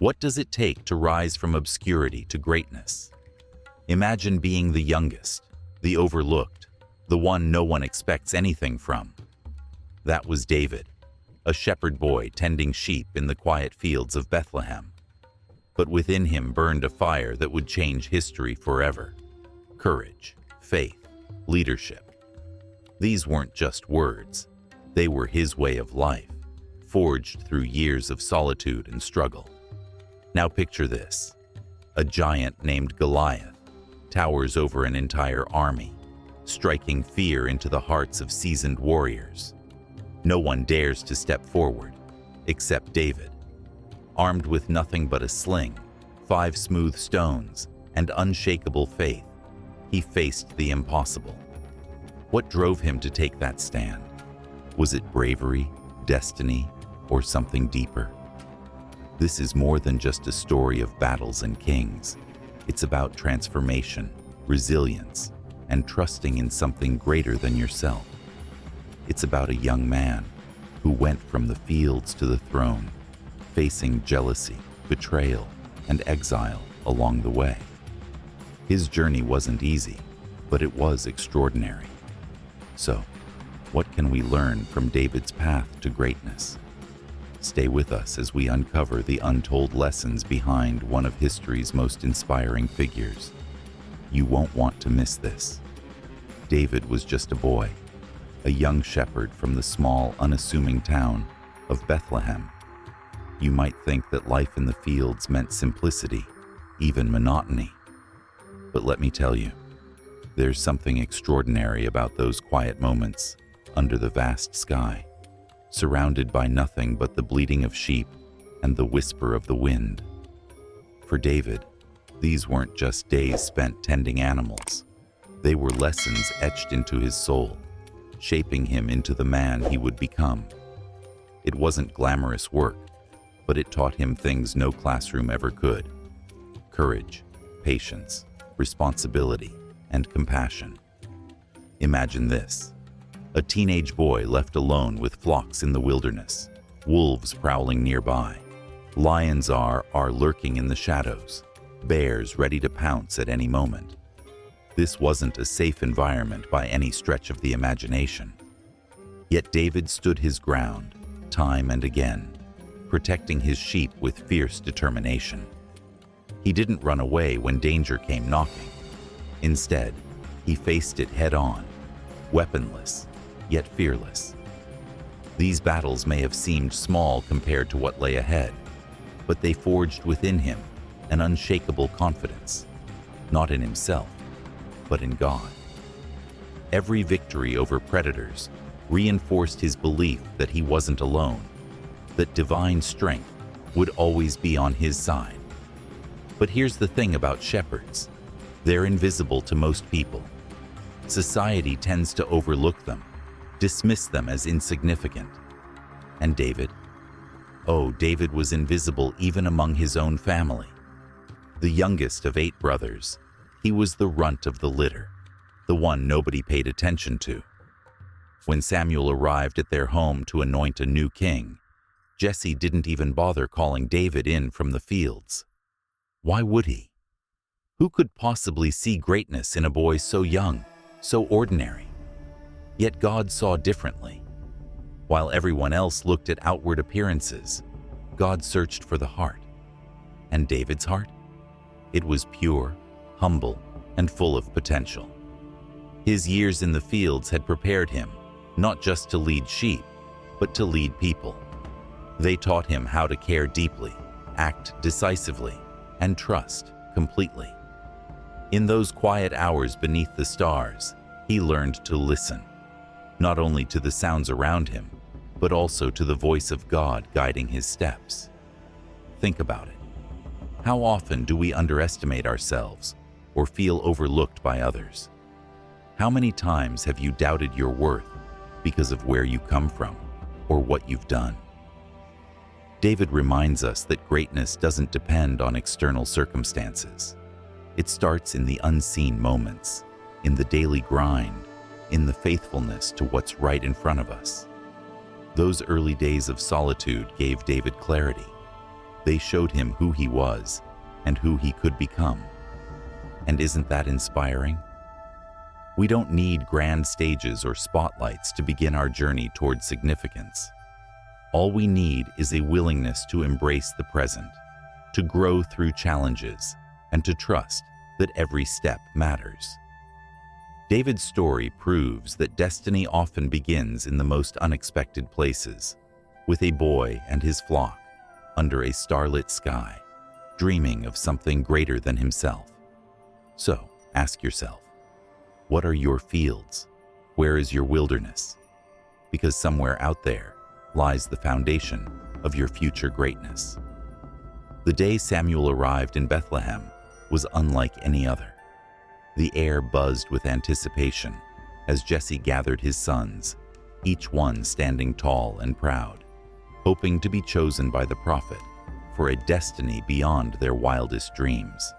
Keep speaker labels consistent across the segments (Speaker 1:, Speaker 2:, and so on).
Speaker 1: What does it take to rise from obscurity to greatness? Imagine being the youngest, the overlooked, the one no one expects anything from. That was David, a shepherd boy tending sheep in the quiet fields of Bethlehem. But within him burned a fire that would change history forever. Courage, faith, leadership. These weren't just words. They were his way of life, forged through years of solitude and struggle. Now picture this. A giant named Goliath towers over an entire army, striking fear into the hearts of seasoned warriors. No one dares to step forward, except David. Armed with nothing but a sling, 5 smooth stones, and unshakable faith, he faced the impossible. What drove him to take that stand? Was it bravery, destiny, or something deeper? This is more than just a story of battles and kings. It's about transformation, resilience, and trusting in something greater than yourself. It's about a young man who went from the fields to the throne, facing jealousy, betrayal, and exile along the way. His journey wasn't easy, but it was extraordinary. So, what can we learn from David's path to greatness? Stay with us as we uncover the untold lessons behind one of history's most inspiring figures. You won't want to miss this. David was just a boy, a young shepherd from the small, unassuming town of Bethlehem. You might think that life in the fields meant simplicity, even monotony. But let me tell you, there's something extraordinary about those quiet moments under the vast sky, surrounded by nothing but the bleating of sheep and the whisper of the wind. For David, these weren't just days spent tending animals. They were lessons etched into his soul, shaping him into the man he would become. It wasn't glamorous work, but it taught him things no classroom ever could: courage, patience, responsibility, and compassion. Imagine this: a teenage boy left alone with flocks in the wilderness, wolves prowling nearby. Lions are lurking in the shadows, bears ready to pounce at any moment. This wasn't a safe environment by any stretch of the imagination. Yet David stood his ground, time and again, protecting his sheep with fierce determination. He didn't run away when danger came knocking. Instead, he faced it head-on, weaponless, yet fearless. These battles may have seemed small compared to what lay ahead, but they forged within him an unshakable confidence, not in himself, but in God. Every victory over predators reinforced his belief that he wasn't alone, that divine strength would always be on his side. But here's the thing about shepherds: they're invisible to most people. Society tends to overlook them, dismiss them as insignificant. And David? Oh, David was invisible even among his own family. The youngest of 8 brothers, he was the runt of the litter, the one nobody paid attention to. When Samuel arrived at their home to anoint a new king, Jesse didn't even bother calling David in from the fields. Why would he? Who could possibly see greatness in a boy so young, so ordinary? Yet God saw differently. While everyone else looked at outward appearances, God searched for the heart. And David's heart? It was pure, humble, and full of potential. His years in the fields had prepared him, not just to lead sheep, but to lead people. They taught him how to care deeply, act decisively, and trust completely. In those quiet hours beneath the stars, he learned to listen, not only to the sounds around him, but also to the voice of God guiding his steps. Think about it. How often do we underestimate ourselves or feel overlooked by others? How many times have you doubted your worth because of where you come from or what you've done? David reminds us that greatness doesn't depend on external circumstances. It starts in the unseen moments, in the daily grind, in the faithfulness to what's right in front of us. Those early days of solitude gave David clarity. They showed him who he was and who he could become. And isn't that inspiring? We don't need grand stages or spotlights to begin our journey toward significance. All we need is a willingness to embrace the present, to grow through challenges, and to trust that every step matters. David's story proves that destiny often begins in the most unexpected places, with a boy and his flock under a starlit sky, dreaming of something greater than himself. So, ask yourself, what are your fields? Where is your wilderness? Because somewhere out there lies the foundation of your future greatness. The day Samuel arrived in Bethlehem was unlike any other. The air buzzed with anticipation as Jesse gathered his sons, each one standing tall and proud, hoping to be chosen by the prophet for a destiny beyond their wildest dreams.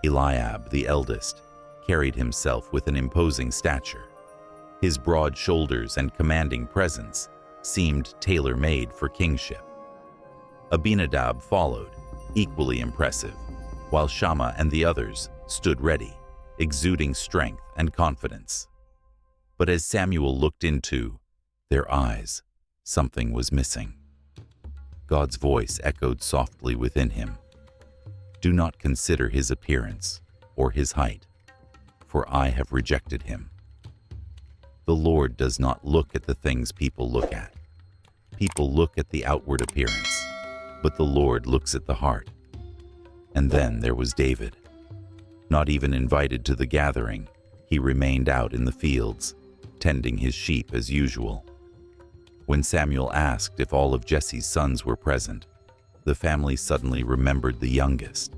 Speaker 1: Eliab, the eldest, carried himself with an imposing stature. His broad shoulders and commanding presence seemed tailor-made for kingship. Abinadab followed, equally impressive, while Shammah and the others stood ready, exuding strength and confidence. But as Samuel looked into their eyes, something was missing. God's voice echoed softly within him. Do not consider his appearance or his height, for I have rejected him. The Lord does not look at the things people look at. People look at the outward appearance, but the Lord looks at the heart. And then there was David. Not even invited to the gathering, he remained out in the fields, tending his sheep as usual. When Samuel asked if all of Jesse's sons were present, the family suddenly remembered the youngest,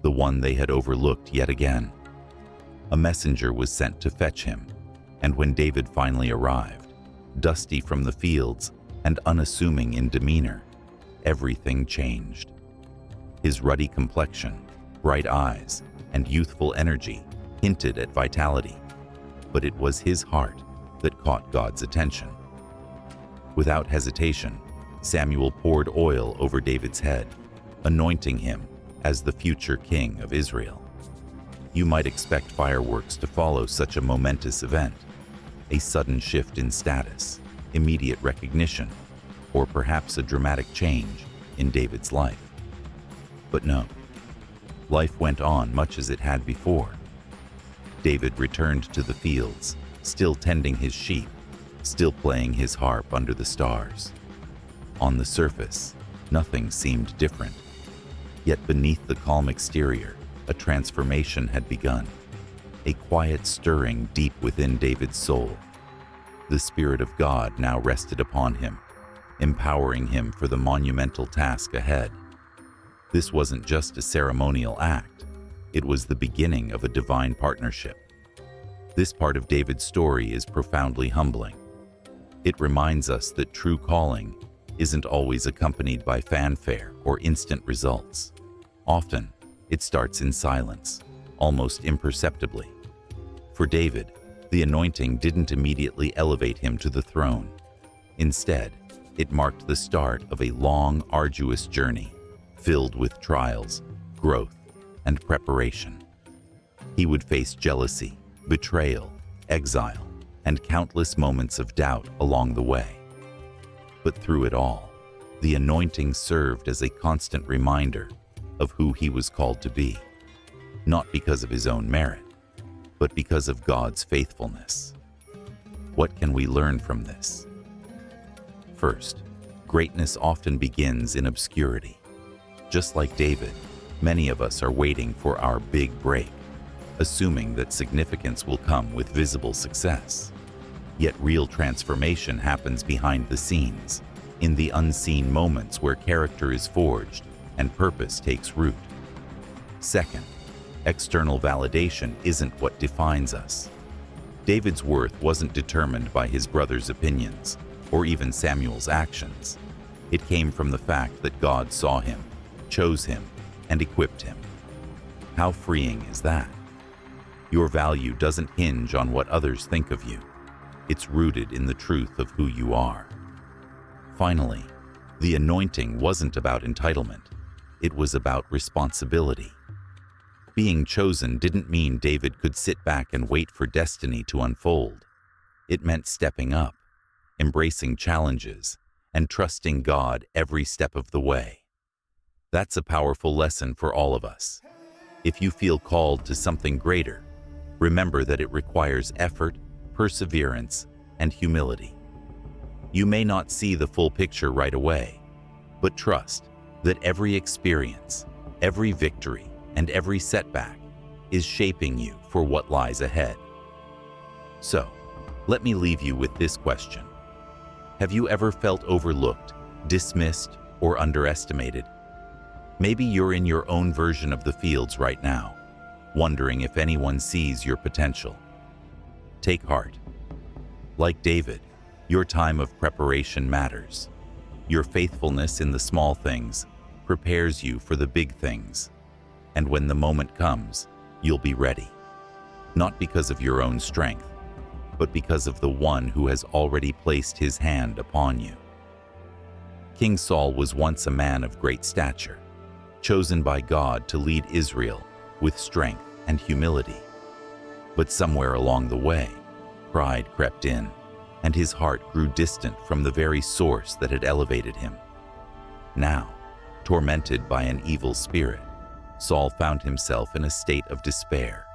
Speaker 1: the one they had overlooked yet again. A messenger was sent to fetch him, and when David finally arrived, dusty from the fields and unassuming in demeanor, everything changed. His ruddy complexion, bright eyes, and youthful energy hinted at vitality, but it was his heart that caught God's attention. Without hesitation, Samuel poured oil over David's head, anointing him as the future king of Israel. You might expect fireworks to follow such a momentous event, a sudden shift in status, immediate recognition, or perhaps a dramatic change in David's life. But no, life went on much as it had before. David returned to the fields, still tending his sheep, still playing his harp under the stars. On the surface, nothing seemed different. Yet beneath the calm exterior, a transformation had begun, a quiet stirring deep within David's soul. The Spirit of God now rested upon him, empowering him for the monumental task ahead. This wasn't just a ceremonial act, it was the beginning of a divine partnership. This part of David's story is profoundly humbling. It reminds us that true calling isn't always accompanied by fanfare or instant results. Often, it starts in silence, almost imperceptibly. For David, the anointing didn't immediately elevate him to the throne. Instead, it marked the start of a long, arduous journey, filled with trials, growth, and preparation. He would face jealousy, betrayal, exile, and countless moments of doubt along the way. But through it all, the anointing served as a constant reminder of who he was called to be, not because of his own merit, but because of God's faithfulness. What can we learn from this? First, greatness often begins in obscurity. Just like David, many of us are waiting for our big break, assuming that significance will come with visible success. Yet real transformation happens behind the scenes, in the unseen moments where character is forged and purpose takes root. Second, external validation isn't what defines us. David's worth wasn't determined by his brother's opinions or even Samuel's actions. It came from the fact that God saw him, chose him, and equipped him. How freeing is that? Your value doesn't hinge on what others think of you. It's rooted in the truth of who you are. Finally, the anointing wasn't about entitlement. it was about responsibility. Being chosen didn't mean David could sit back and wait for destiny to unfold. It meant stepping up, embracing challenges, and trusting God every step of the way. That's a powerful lesson for all of us. If you feel called to something greater, remember that it requires effort, perseverance, and humility. You may not see the full picture right away, but trust that every experience, every victory, and every setback is shaping you for what lies ahead. So, let me leave you with this question. Have you ever felt overlooked, dismissed, or underestimated? Maybe you're in your own version of the fields right now, wondering if anyone sees your potential. Take heart. Like David, your time of preparation matters. Your faithfulness in the small things prepares you for the big things. And when the moment comes, you'll be ready. Not because of your own strength, but because of the one who has already placed his hand upon you. King Saul was once a man of great stature, chosen by God to lead Israel with strength and humility. But somewhere along the way, pride crept in, and his heart grew distant from the very source that had elevated him. Now, tormented by an evil spirit, Saul found himself in a state of despair,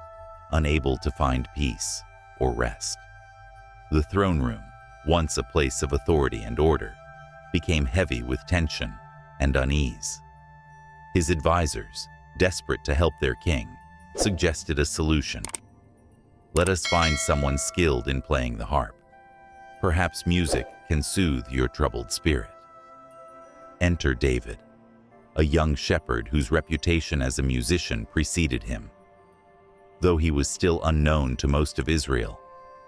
Speaker 1: unable to find peace or rest. The throne room, once a place of authority and order, became heavy with tension and unease. His advisors, desperate to help their king, suggested a solution. Let us find someone skilled in playing the harp. Perhaps music can soothe your troubled spirit. Enter David, a young shepherd whose reputation as a musician preceded him. Though he was still unknown to most of Israel,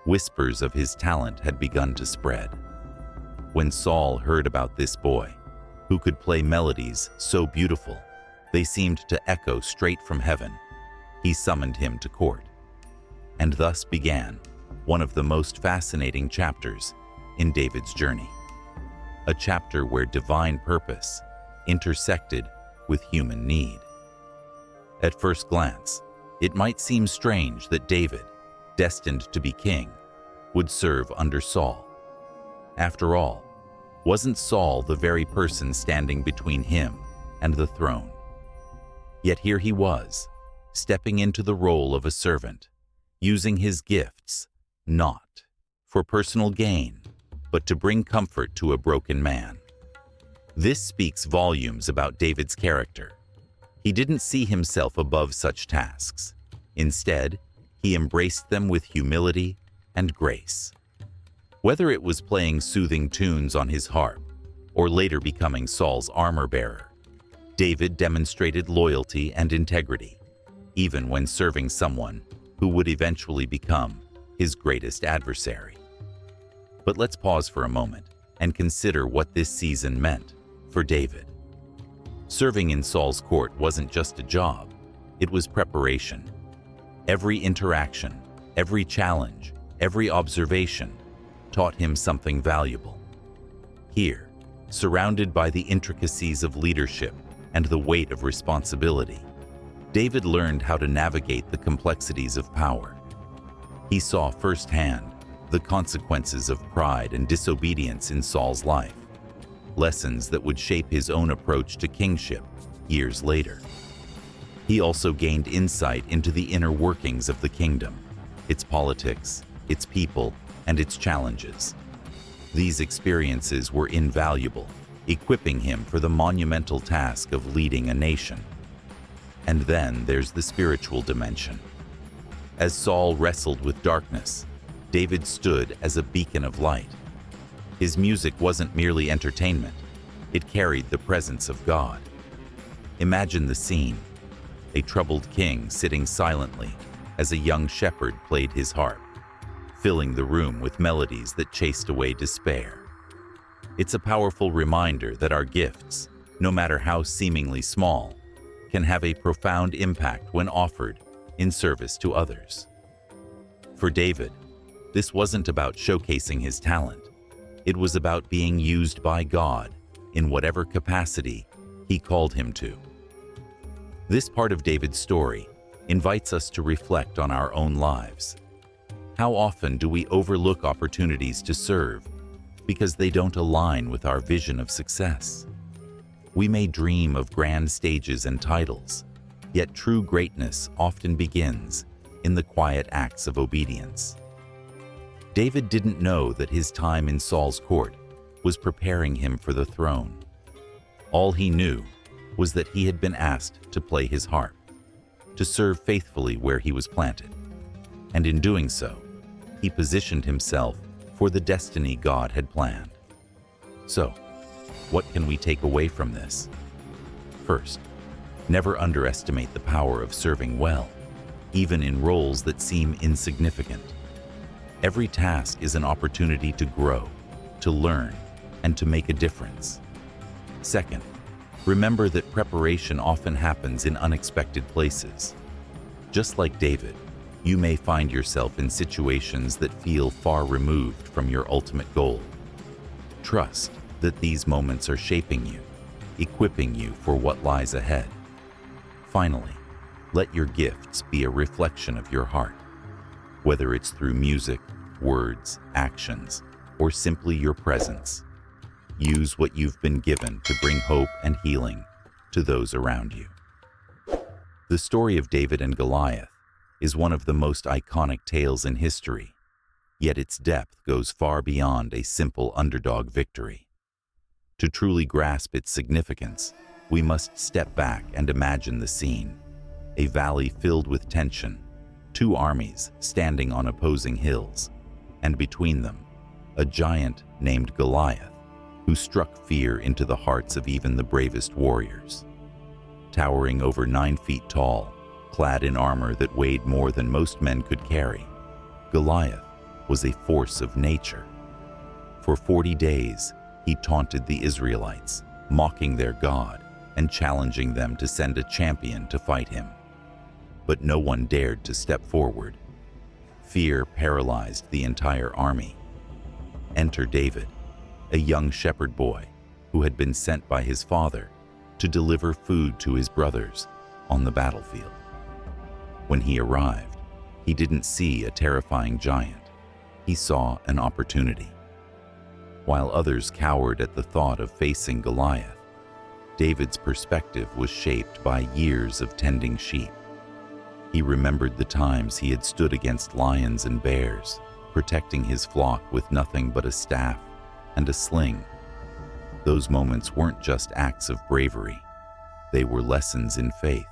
Speaker 1: whispers of his talent had begun to spread. When Saul heard about this boy, who could play melodies so beautiful they seemed to echo straight from heaven, he summoned him to court. And thus began one of the most fascinating chapters in David's journey. A chapter where divine purpose intersected with human need. At first glance, it might seem strange that David, destined to be king, would serve under Saul. After all, wasn't Saul the very person standing between him and the throne? Yet here he was, stepping into the role of a servant, using his gifts not for personal gain, but to bring comfort to a broken man. This speaks volumes about David's character. He didn't see himself above such tasks. Instead, he embraced them with humility and grace. Whether it was playing soothing tunes on his harp or later becoming Saul's armor-bearer, David demonstrated loyalty and integrity, even when serving someone who would eventually become his greatest adversary. But let's pause for a moment and consider what this season meant for David. Serving in Saul's court wasn't just a job, it was preparation. Every interaction, every challenge, every observation taught him something valuable. Here, surrounded by the intricacies of leadership and the weight of responsibility, David learned how to navigate the complexities of power. He saw firsthand the consequences of pride and disobedience in Saul's life, lessons that would shape his own approach to kingship years later. He also gained insight into the inner workings of the kingdom, its politics, its people, and its challenges. These experiences were invaluable, equipping him for the monumental task of leading a nation. And then there's the spiritual dimension. As Saul wrestled with darkness, David stood as a beacon of light. His music wasn't merely entertainment, it carried the presence of God. Imagine the scene: a troubled king sitting silently as a young shepherd played his harp, filling the room with melodies that chased away despair. It's a powerful reminder that our gifts, no matter how seemingly small, can have a profound impact when offered in service to others. For David, this wasn't about showcasing his talent. It was about being used by God in whatever capacity He called him to. This part of David's story invites us to reflect on our own lives. How often do we overlook opportunities to serve because they don't align with our vision of success? We may dream of grand stages and titles, yet true greatness often begins in the quiet acts of obedience. David didn't know that his time in Saul's court was preparing him for the throne. All he knew was that he had been asked to play his harp, to serve faithfully where he was planted. And in doing so, he positioned himself for the destiny God had planned. So, what can we take away from this? First, never underestimate the power of serving well, even in roles that seem insignificant. Every task is an opportunity to grow, to learn, and to make a difference. Second, remember that preparation often happens in unexpected places. Just like David, you may find yourself in situations that feel far removed from your ultimate goal. Trust that these moments are shaping you, equipping you for what lies ahead. Finally, let your gifts be a reflection of your heart. Whether it's through music, words, actions, or simply your presence, use what you've been given to bring hope and healing to those around you. The story of David and Goliath is one of the most iconic tales in history, yet its depth goes far beyond a simple underdog victory. To truly grasp its significance, we must step back and imagine the scene: a valley filled with tension, two armies standing on opposing hills, and between them, a giant named Goliath, who struck fear into the hearts of even the bravest warriors. Towering over 9 feet tall, clad in armor that weighed more than most men could carry, Goliath was a force of nature. For 40 days, he taunted the Israelites, mocking their God and challenging them to send a champion to fight him. But no one dared to step forward. Fear paralyzed the entire army. Enter David, a young shepherd boy who had been sent by his father to deliver food to his brothers on the battlefield. When he arrived, he didn't see a terrifying giant. He saw an opportunity. While others cowered at the thought of facing Goliath, David's perspective was shaped by years of tending sheep. He remembered the times he had stood against lions and bears, protecting his flock with nothing but a staff and a sling. Those moments weren't just acts of bravery, they were lessons in faith.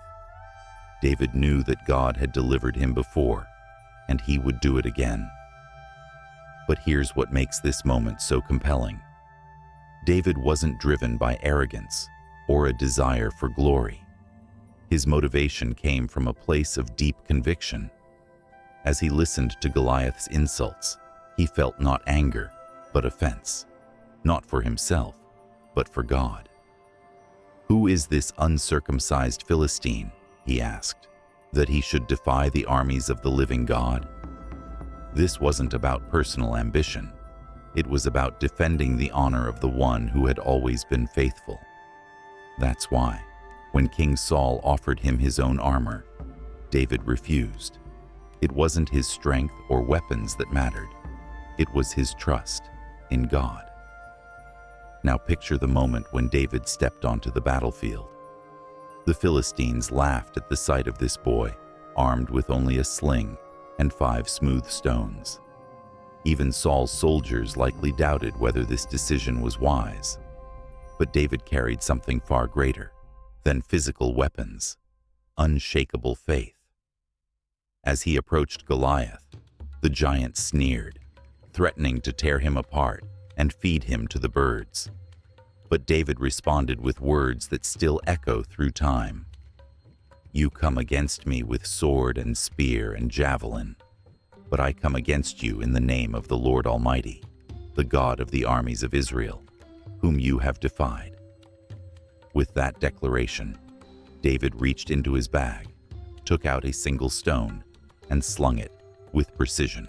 Speaker 1: David knew that God had delivered him before, and he would do it again. But here's what makes this moment so compelling. David wasn't driven by arrogance or a desire for glory. His motivation came from a place of deep conviction. As he listened to Goliath's insults, he felt not anger, but offense. Not for himself, but for God. "Who is this uncircumcised Philistine," he asked, "that he should defy the armies of the living God?" This wasn't about personal ambition. It was about defending the honor of the one who had always been faithful. That's why, when King Saul offered him his own armor, David refused. It wasn't his strength or weapons that mattered. It was his trust in God. Now picture the moment when David stepped onto the battlefield. The Philistines laughed at the sight of this boy, armed with only a sling and 5 smooth stones. Even Saul's soldiers likely doubted whether this decision was wise. But David carried something far greater than physical weapons: unshakable faith. As he approached Goliath, the giant sneered, threatening to tear him apart and feed him to the birds. But David responded with words that still echo through time. "You come against me with sword and spear and javelin, but I come against you in the name of the Lord Almighty, the God of the armies of Israel, whom you have defied." With that declaration, David reached into his bag, took out a single stone, and slung it with precision.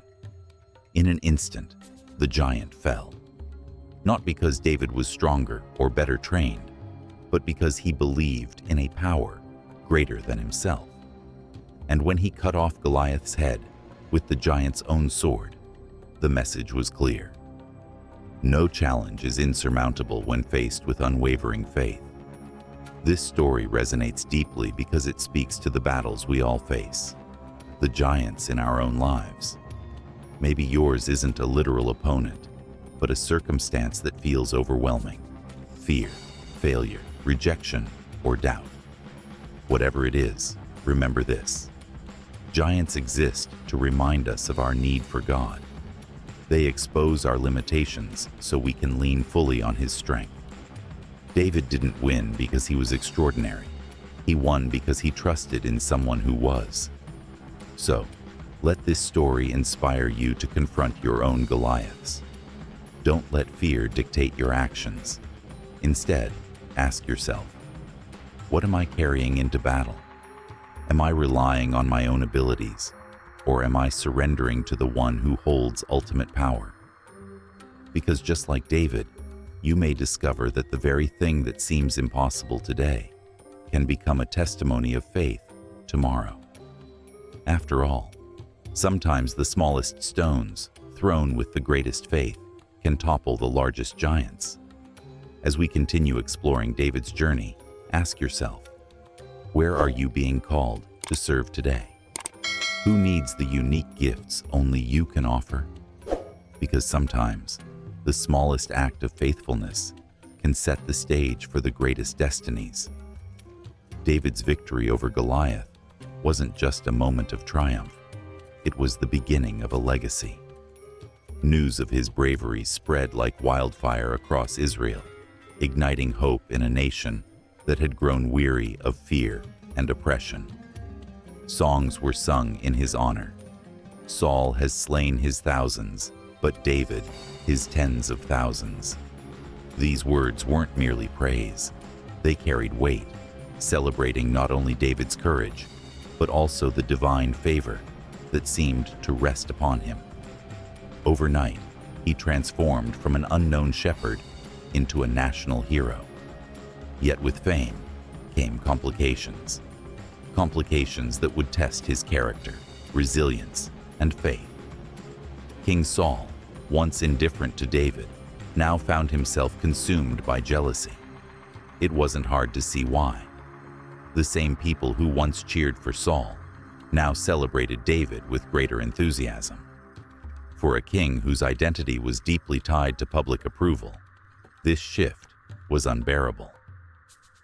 Speaker 1: In an instant, the giant fell. Not because David was stronger or better trained, but because he believed in a power greater than himself. And when he cut off Goliath's head with the giant's own sword, the message was clear. No challenge is insurmountable when faced with unwavering faith. This story resonates deeply because it speaks to the battles we all face, the giants in our own lives. Maybe yours isn't a literal opponent, but a circumstance that feels overwhelming: fear, failure, rejection, or doubt. Whatever it is, remember this: giants exist to remind us of our need for God. They expose our limitations so we can lean fully on His strength. David didn't win because he was extraordinary. He won because he trusted in someone who was. So, let this story inspire you to confront your own Goliaths. Don't let fear dictate your actions. Instead, ask yourself, what am I carrying into battle? Am I relying on my own abilities, or am I surrendering to the one who holds ultimate power? Because just like David, you may discover that the very thing that seems impossible today can become a testimony of faith tomorrow. After all, sometimes the smallest stones, thrown with the greatest faith, can topple the largest giants. As we continue exploring David's journey, ask yourself, where are you being called to serve today? Who needs the unique gifts only you can offer? Because sometimes, the smallest act of faithfulness can set the stage for the greatest destinies. David's victory over Goliath wasn't just a moment of triumph. It was the beginning of a legacy. News of his bravery spread like wildfire across Israel, igniting hope in a nation that had grown weary of fear and oppression. Songs were sung in his honor. Saul has slain his thousands, but David his tens of thousands. These words weren't merely praise. They carried weight, celebrating not only David's courage, but also the divine favor that seemed to rest upon him. Overnight, he transformed from an unknown shepherd into a national hero. Yet with fame came complications. Complications that would test his character, resilience, and faith. King Saul, once indifferent to David, now found himself consumed by jealousy. It wasn't hard to see why. The same people who once cheered for Saul now celebrated David with greater enthusiasm. For a king whose identity was deeply tied to public approval, this shift was unbearable.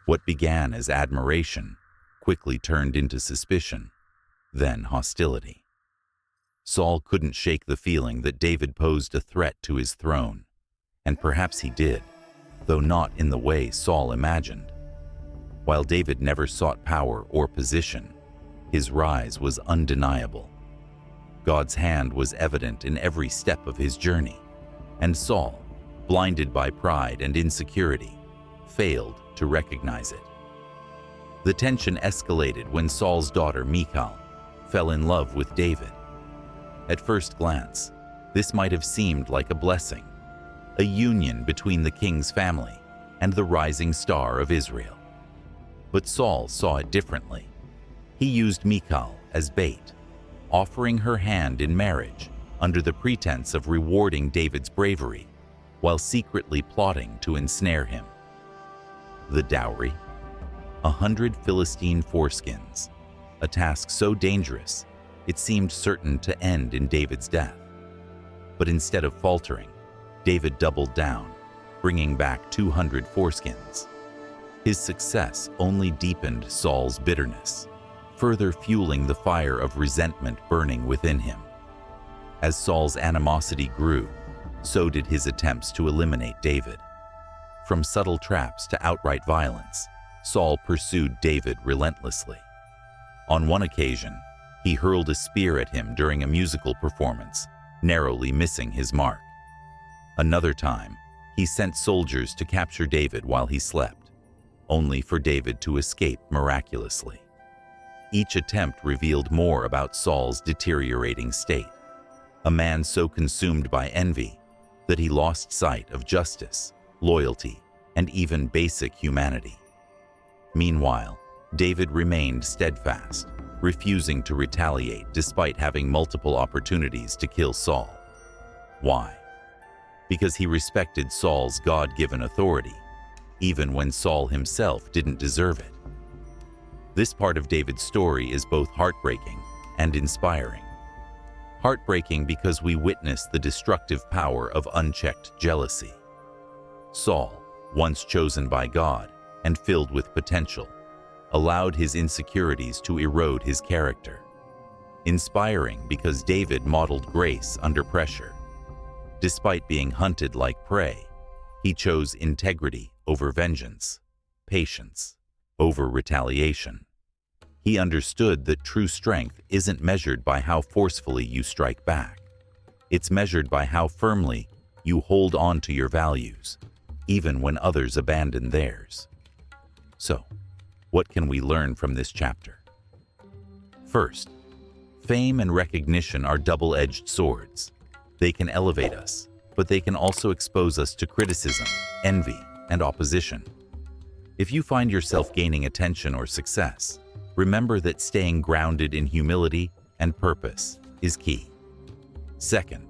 Speaker 1: What began as admiration quickly turned into suspicion, then hostility. Saul couldn't shake the feeling that David posed a threat to his throne, and perhaps he did, though not in the way Saul imagined. While David never sought power or position, his rise was undeniable. God's hand was evident in every step of his journey, and Saul, blinded by pride and insecurity, failed to recognize it. The tension escalated when Saul's daughter Michal fell in love with David. At first glance, this might have seemed like a blessing, a union between the king's family and the rising star of Israel. But Saul saw it differently. He used Michal as bait, offering her hand in marriage under the pretense of rewarding David's bravery, while secretly plotting to ensnare him. The dowry: 100 Philistine foreskins, a task so dangerous it seemed certain to end in David's death. But instead of faltering, David doubled down, bringing back 200 foreskins. His success only deepened Saul's bitterness, further fueling the fire of resentment burning within him. As Saul's animosity grew, so did his attempts to eliminate David. From subtle traps to outright violence, Saul pursued David relentlessly. On one occasion, he hurled a spear at him during a musical performance, narrowly missing his mark. Another time, he sent soldiers to capture David while he slept, only for David to escape miraculously. Each attempt revealed more about Saul's deteriorating state, a man so consumed by envy that he lost sight of justice, loyalty, and even basic humanity. Meanwhile, David remained steadfast, refusing to retaliate despite having multiple opportunities to kill Saul. Why? Because he respected Saul's God-given authority, even when Saul himself didn't deserve it. This part of David's story is both heartbreaking and inspiring. Heartbreaking because we witness the destructive power of unchecked jealousy. Saul, once chosen by God and filled with potential, allowed his insecurities to erode his character. Inspiring because David modeled grace under pressure. Despite being hunted like prey, he chose integrity over vengeance, patience over retaliation. He understood that true strength isn't measured by how forcefully you strike back. It's measured by how firmly you hold on to your values, even when others abandon theirs. So, what can we learn from this chapter? First, fame and recognition are double-edged swords. They can elevate us, but they can also expose us to criticism, envy, and opposition. If you find yourself gaining attention or success, remember that staying grounded in humility and purpose is key. Second,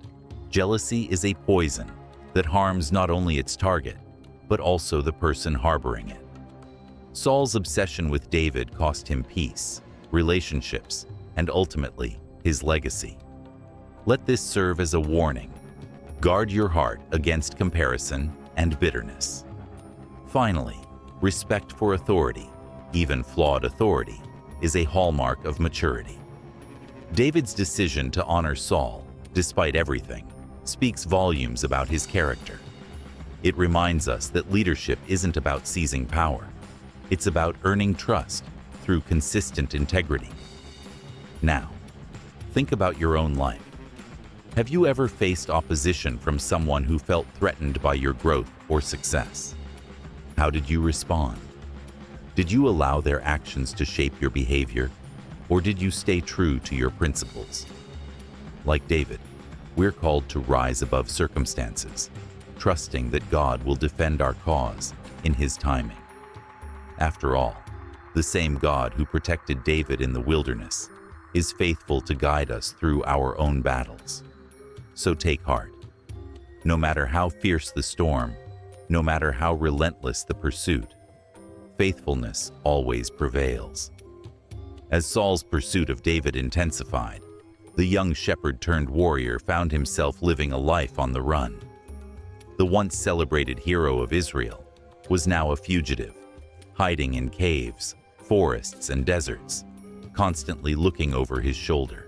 Speaker 1: jealousy is a poison that harms not only its target, but also the person harboring it. Saul's obsession with David cost him peace, relationships, and ultimately, his legacy. Let this serve as a warning. Guard your heart against comparison and bitterness. Finally, respect for authority, even flawed authority, is a hallmark of maturity. David's decision to honor Saul, despite everything, speaks volumes about his character. It reminds us that leadership isn't about seizing power. It's about earning trust through consistent integrity. Now, think about your own life. Have you ever faced opposition from someone who felt threatened by your growth or success? How did you respond? Did you allow their actions to shape your behavior, or did you stay true to your principles? Like David, we're called to rise above circumstances, trusting that God will defend our cause in His timing. After all, the same God who protected David in the wilderness is faithful to guide us through our own battles. So take heart. No matter how fierce the storm, no matter how relentless the pursuit, faithfulness always prevails. As Saul's pursuit of David intensified, the young shepherd-turned-warrior found himself living a life on the run. The once celebrated hero of Israel was now a fugitive, hiding in caves, forests, and deserts, constantly looking over his shoulder.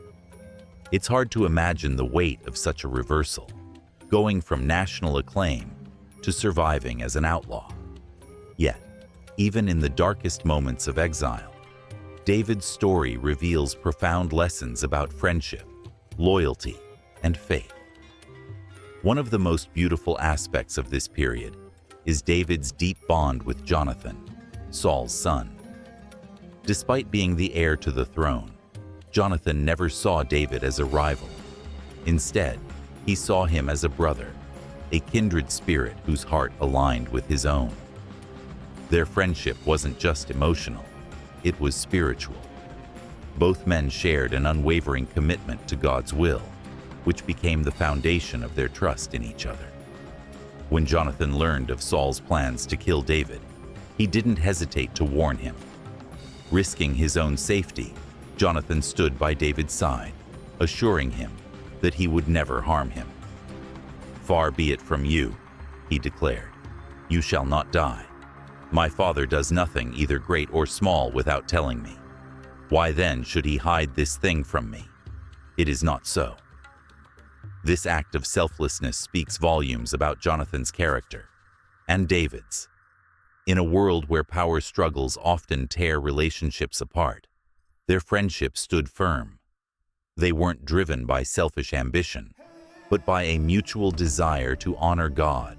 Speaker 1: It's hard to imagine the weight of such a reversal, going from national acclaim to surviving as an outlaw. Yet, even in the darkest moments of exile, David's story reveals profound lessons about friendship, loyalty, and faith. One of the most beautiful aspects of this period is David's deep bond with Jonathan, Saul's son. Despite being the heir to the throne, Jonathan never saw David as a rival. Instead, he saw him as a brother, a kindred spirit whose heart aligned with his own. Their friendship wasn't just emotional, it was spiritual. Both men shared an unwavering commitment to God's will, which became the foundation of their trust in each other. When Jonathan learned of Saul's plans to kill David, he didn't hesitate to warn him. Risking his own safety, Jonathan stood by David's side, assuring him that he would never harm him. "Far be it from you," he declared. "You shall not die. My father does nothing, either great or small, without telling me. Why then should he hide this thing from me? It is not so." This act of selflessness speaks volumes about Jonathan's character and David's. In a world where power struggles often tear relationships apart, their friendship stood firm. They weren't driven by selfish ambition, but by a mutual desire to honor God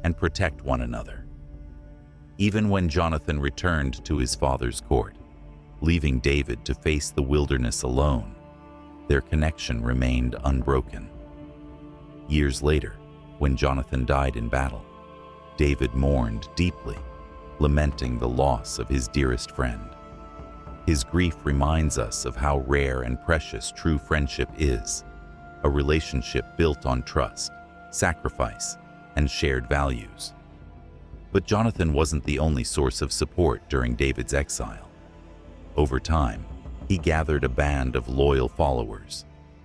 Speaker 1: and protect one another. Even when Jonathan returned to his father's court, leaving David to face the wilderness alone, their connection remained unbroken. Years later, when Jonathan died in battle, David mourned deeply, lamenting the loss of his dearest friend. His grief reminds us of how rare and precious true friendship is, a relationship built on trust, sacrifice, and shared values. But Jonathan wasn't the only source of support during David's exile. Over time, he gathered a band of loyal followers,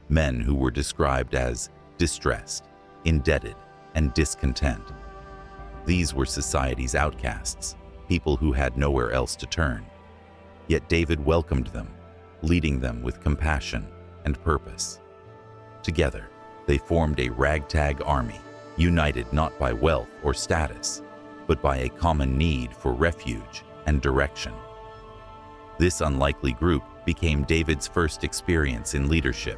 Speaker 1: men who were described as distressed, indebted, and discontent. These were society's outcasts, people who had nowhere else to turn. Yet David welcomed them, leading them with compassion and purpose. Together, they formed a ragtag army, united not by wealth or status, but by a common need for refuge and direction. This unlikely group became David's first experience in leadership,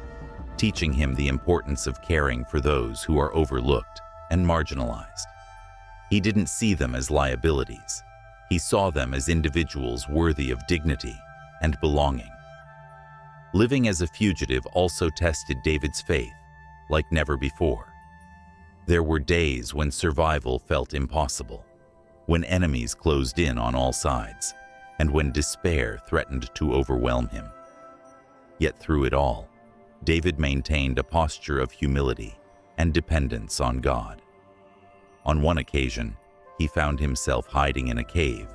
Speaker 1: teaching him the importance of caring for those who are overlooked and marginalized. He didn't see them as liabilities. He saw them as individuals worthy of dignity and belonging. Living as a fugitive also tested David's faith like never before. There were days when survival felt impossible, when enemies closed in on all sides, and when despair threatened to overwhelm him. Yet through it all, David maintained a posture of humility and dependence on God. On one occasion, he found himself hiding in a cave,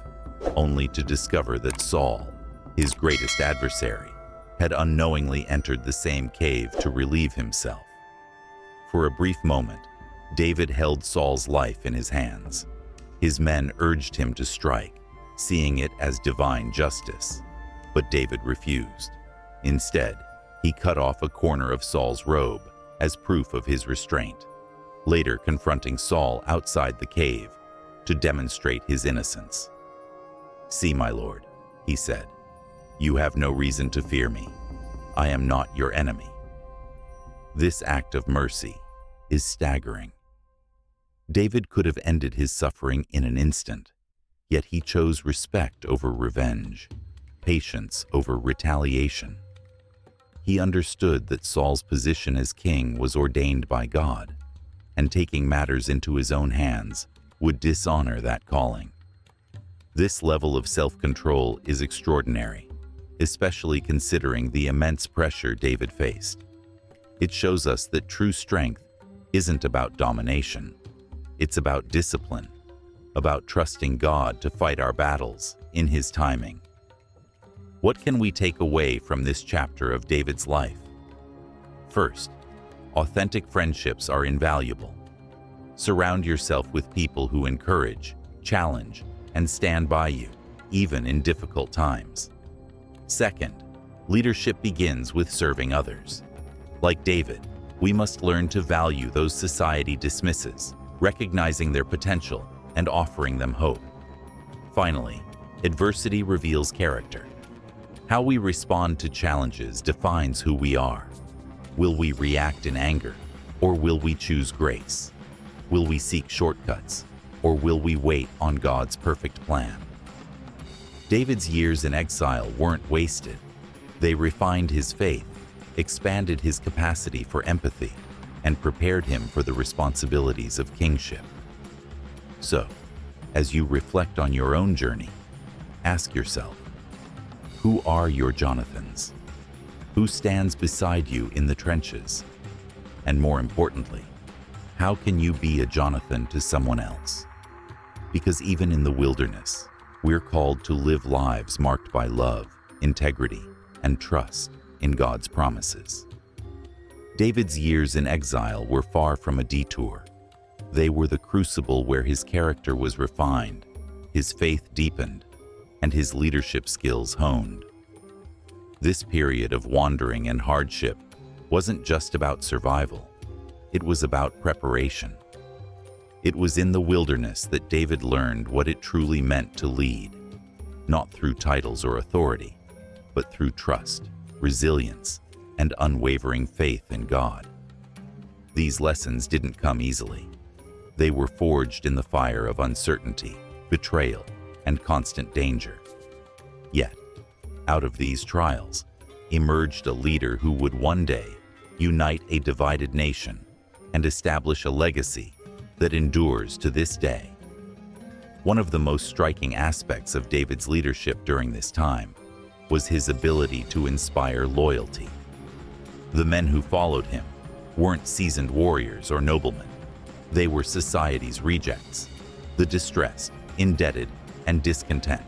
Speaker 1: only to discover that Saul, his greatest adversary, had unknowingly entered the same cave to relieve himself. For a brief moment, David held Saul's life in his hands. His men urged him to strike, seeing it as divine justice, but David refused. Instead, he cut off a corner of Saul's robe as proof of his restraint, later confronting Saul outside the cave to demonstrate his innocence. "See, my lord," he said, "you have no reason to fear me. I am not your enemy." This act of mercy is staggering. David could have ended his suffering in an instant, yet he chose respect over revenge, patience over retaliation. He understood that Saul's position as king was ordained by God, and taking matters into his own hands would dishonor that calling. This level of self-control is extraordinary, especially considering the immense pressure David faced. It shows us that true strength isn't about domination. It's about discipline, about trusting God to fight our battles in His timing. What can we take away from this chapter of David's life? First, authentic friendships are invaluable. Surround yourself with people who encourage, challenge, and stand by you, even in difficult times. Second, leadership begins with serving others. Like David, we must learn to value those society dismisses, recognizing their potential and offering them hope. Finally, adversity reveals character. How we respond to challenges defines who we are. Will we react in anger, or will we choose grace? Will we seek shortcuts, or will we wait on God's perfect plan? David's years in exile weren't wasted. They refined his faith, expanded his capacity for empathy, and prepared him for the responsibilities of kingship. So, as you reflect on your own journey, ask yourself, who are your Jonathans? Who stands beside you in the trenches? And more importantly, how can you be a Jonathan to someone else? Because even in the wilderness, we're called to live lives marked by love, integrity, and trust in God's promises. David's years in exile were far from a detour. They were the crucible where his character was refined, his faith deepened, and his leadership skills honed. This period of wandering and hardship wasn't just about survival. It was about preparation. It was in the wilderness that David learned what it truly meant to lead, not through titles or authority, but through trust, resilience, and unwavering faith in God. These lessons didn't come easily. They were forged in the fire of uncertainty, betrayal, and constant danger. Yet, out of these trials, emerged a leader who would one day unite a divided nation and establish a legacy that endures to this day. One of the most striking aspects of David's leadership during this time was his ability to inspire loyalty. The men who followed him weren't seasoned warriors or noblemen. They were society's rejects, the distressed, indebted, and discontent.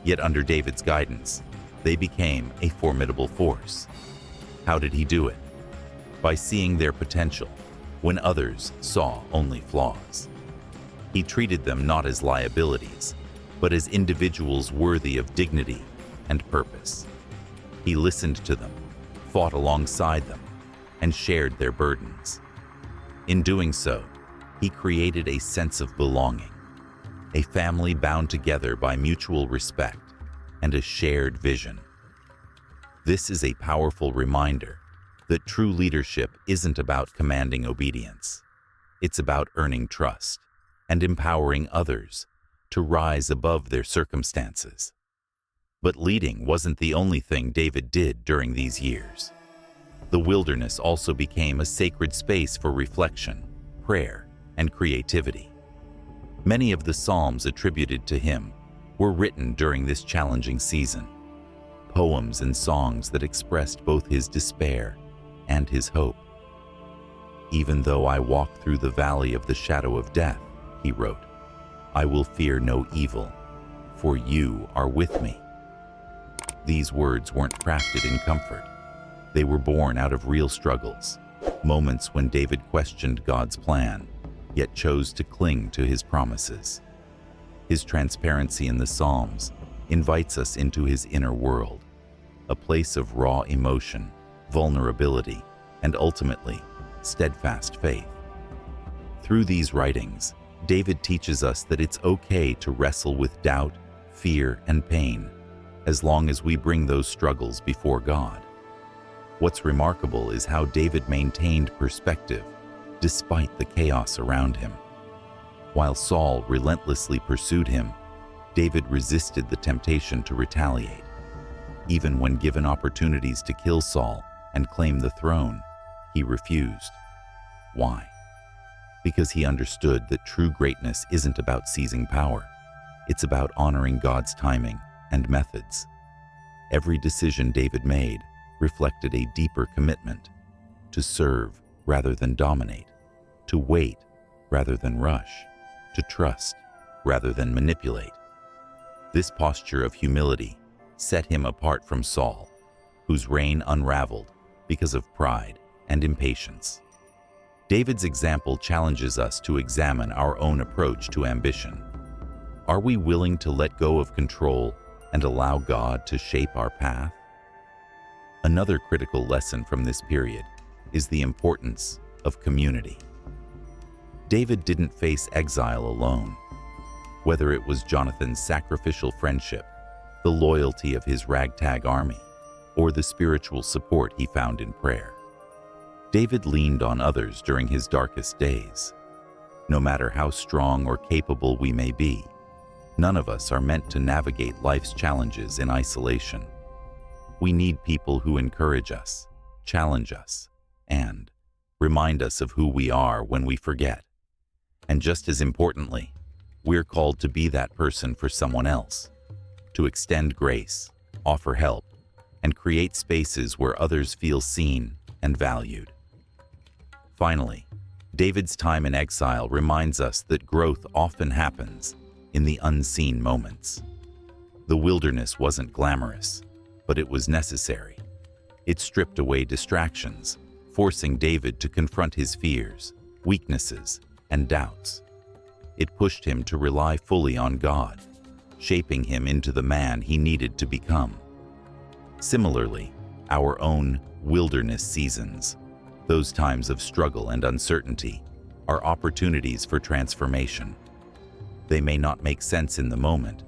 Speaker 1: Yet under David's guidance, they became a formidable force. How did he do it? By seeing their potential when others saw only flaws. He treated them not as liabilities, but as individuals worthy of dignity and purpose. He listened to them, fought alongside them, and shared their burdens. In doing so, he created a sense of belonging, a family bound together by mutual respect and a shared vision. This is a powerful reminder that true leadership isn't about commanding obedience. It's about earning trust and empowering others to rise above their circumstances. But leading wasn't the only thing David did during these years. The wilderness also became a sacred space for reflection, prayer, and creativity. Many of the psalms attributed to him were written during this challenging season, poems and songs that expressed both his despair and his hope. "Even though I walk through the valley of the shadow of death," he wrote, "I will fear no evil, for you are with me." These words weren't crafted in comfort. They were born out of real struggles, moments when David questioned God's plan, yet chose to cling to his promises. His transparency in the Psalms invites us into his inner world, a place of raw emotion, vulnerability, and ultimately, steadfast faith. Through these writings, David teaches us that it's okay to wrestle with doubt, fear, and pain, as long as we bring those struggles before God. What's remarkable is how David maintained perspective despite the chaos around him. While Saul relentlessly pursued him, David resisted the temptation to retaliate. Even when given opportunities to kill Saul and claim the throne, he refused. Why? Because he understood that true greatness isn't about seizing power. It's about honoring God's timing and methods. Every decision David made reflected a deeper commitment to serve rather than dominate, to wait rather than rush, to trust rather than manipulate. This posture of humility set him apart from Saul, whose reign unraveled because of pride and impatience. David's example challenges us to examine our own approach to ambition. Are we willing to let go of control and allow God to shape our path? Another critical lesson from this period is the importance of community. David didn't face exile alone. Whether it was Jonathan's sacrificial friendship, the loyalty of his ragtag army, or the spiritual support he found in prayer, David leaned on others during his darkest days. No matter how strong or capable we may be, none of us are meant to navigate life's challenges in isolation. We need people who encourage us, challenge us, and remind us of who we are when we forget. And just as importantly, we're called to be that person for someone else, to extend grace, offer help, and create spaces where others feel seen and valued. Finally, David's time in exile reminds us that growth often happens in the unseen moments. The wilderness wasn't glamorous, but it was necessary. It stripped away distractions, forcing David to confront his fears, weaknesses, and doubts. It pushed him to rely fully on God, shaping him into the man he needed to become. Similarly, our own wilderness seasons, those times of struggle and uncertainty, are opportunities for transformation. They may not make sense in the moment,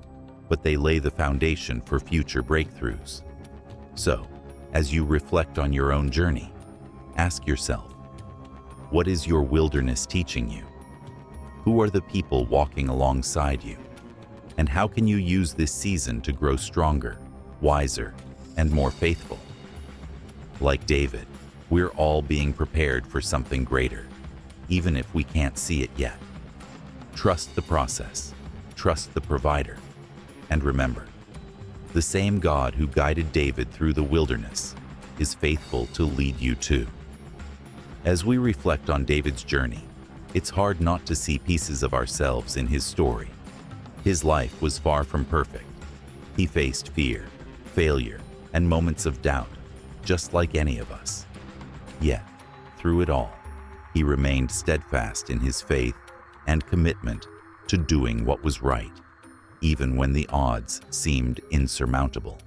Speaker 1: but they lay the foundation for future breakthroughs. So, as you reflect on your own journey, ask yourself, what is your wilderness teaching you? Who are the people walking alongside you? And how can you use this season to grow stronger, wiser, and more faithful? Like David, we're all being prepared for something greater, even if we can't see it yet. Trust the process, trust the provider, and remember, The same God who guided David through the wilderness is faithful to lead you too. As we reflect on David's journey, it's hard not to see pieces of ourselves in his story. His life was far from perfect. He faced fear, failure, and moments of doubt, just like any of us. Yet, through it all, he remained steadfast in his faith and commitment to doing what was right, even when the odds seemed insurmountable.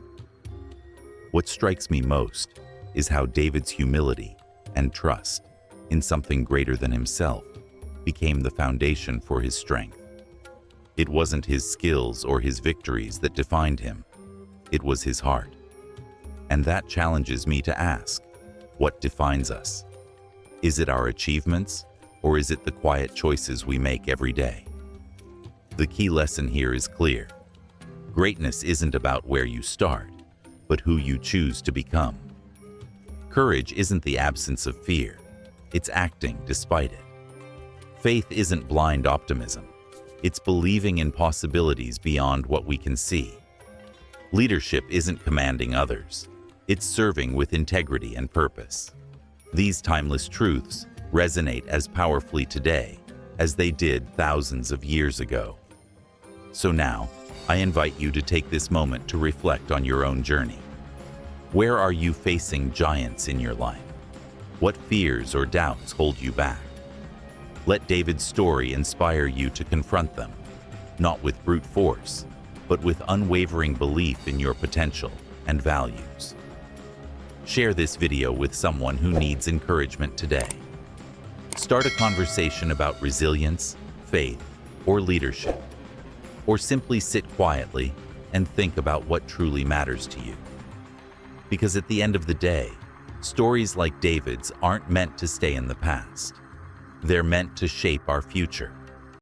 Speaker 1: What strikes me most is how David's humility and trust in something greater than himself became the foundation for his strength. It wasn't his skills or his victories that defined him. It was his heart. And that challenges me to ask, what defines us? Is it our achievements, or is it the quiet choices we make every day? The key lesson here is clear. Greatness isn't about where you start, but who you choose to become. Courage isn't the absence of fear. It's acting despite it. Faith isn't blind optimism. It's believing in possibilities beyond what we can see. Leadership isn't commanding others. It's serving with integrity and purpose. These timeless truths resonate as powerfully today as they did thousands of years ago. So now, I invite you to take this moment to reflect on your own journey. Where are you facing giants in your life? What fears or doubts hold you back? Let David's story inspire you to confront them, not with brute force, but with unwavering belief in your potential and values. Share this video with someone who needs encouragement today. Start a conversation about resilience, faith, or leadership. Or simply sit quietly and think about what truly matters to you. Because at the end of the day, stories like David's aren't meant to stay in the past. They're meant to shape our future.